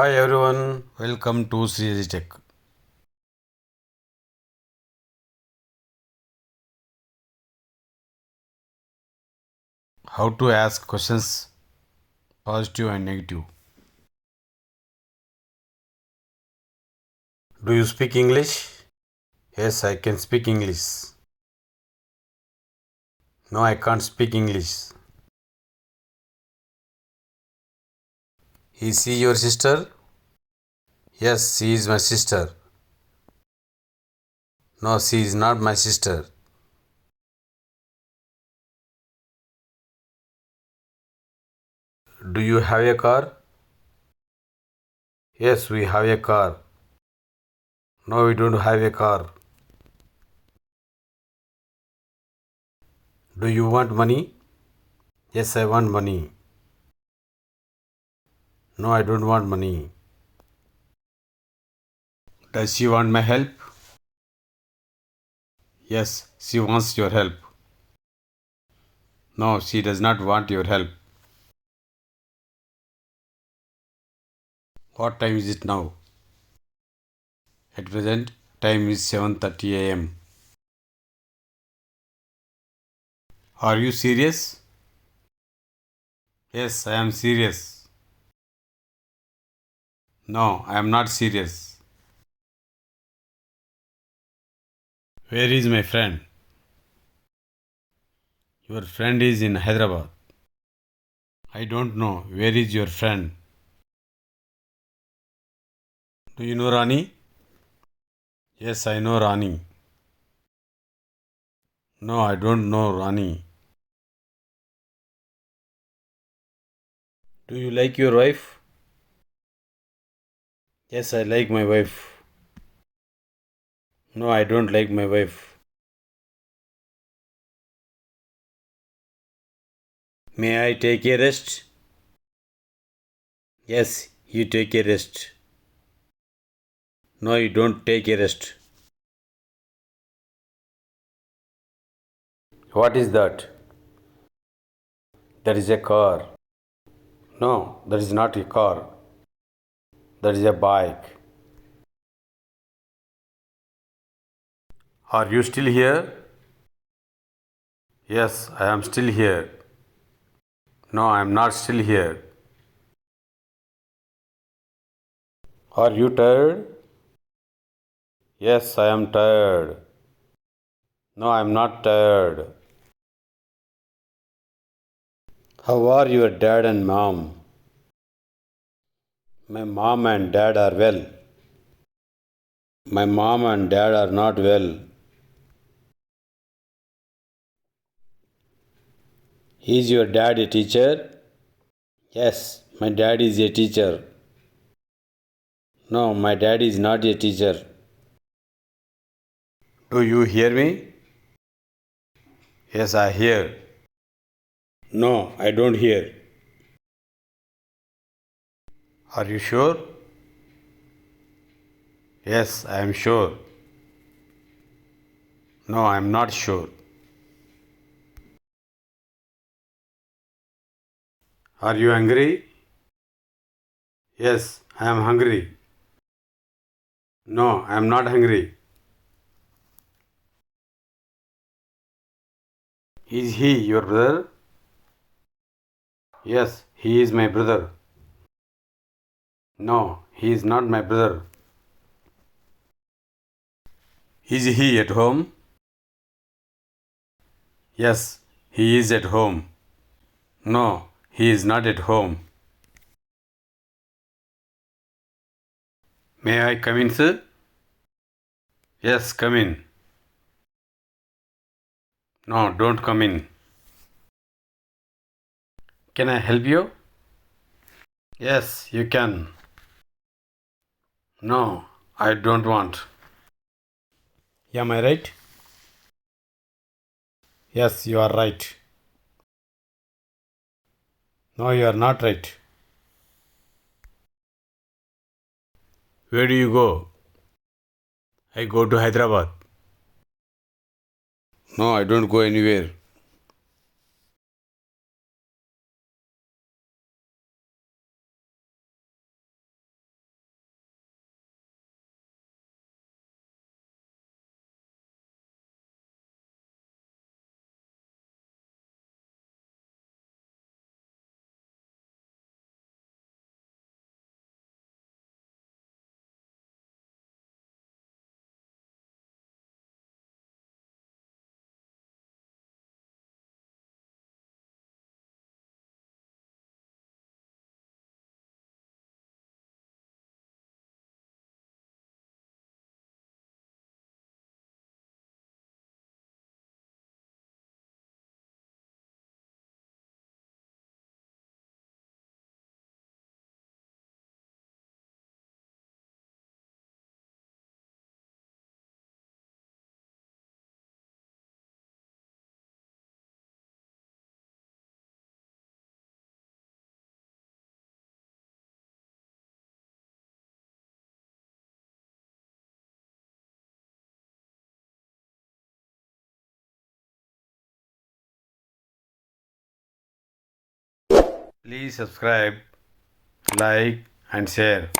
Hi everyone, welcome to Sri Tech. How to ask questions positive and negative. Do you speak English? Yes, I can speak English. No, I can't speak English. Is she your sister? Yes, she is my sister. No, she is not my sister. Do you have a car? Yes, we have a car. No, we don't have a car. Do you want money? Yes, I want money. No, I don't want money. Does she want my help? Yes, she wants your help. No, she does not want your help. What time is it now? At present, time is 7:30 a.m. Are you serious? Yes, I am serious. No, I am not serious. Where is my friend? Your friend is in Hyderabad. I don't know. Where is your friend? Do you know Rani? Yes, I know Rani. No, I don't know Rani. Do you like your wife? Yes, I like my wife. No, I don't like my wife. May I take a rest? Yes, you take a rest. No, you don't take a rest. What is that? That is a car. No, that is not a car. That is a bike. Are you still here? Yes, I am still here. No, I am not still here. Are you tired? Yes, I am tired. No, I am not tired. How are your dad and mom? My mom and dad are well. My mom and dad are not well. Is your dad a teacher? Yes, my dad is a teacher. No, my dad is not a teacher. Do you hear me? Yes, I hear. No, I don't hear. Are you sure? Yes, I am sure. No, I am not sure. Are you angry? Yes, I am hungry. No, I am not hungry. Is he your brother? Yes, he is my brother. No, he is not my brother. Is he at home? Yes, he is at home. No, he is not at home. May I come in, sir? Yes, come in. No, don't come in. Can I help you? Yes, you can. No, I don't want. Am I right? Yes, you are right. No, you are not right. Where do you go? I go to Hyderabad. No, I don't go anywhere. Please subscribe, like and share.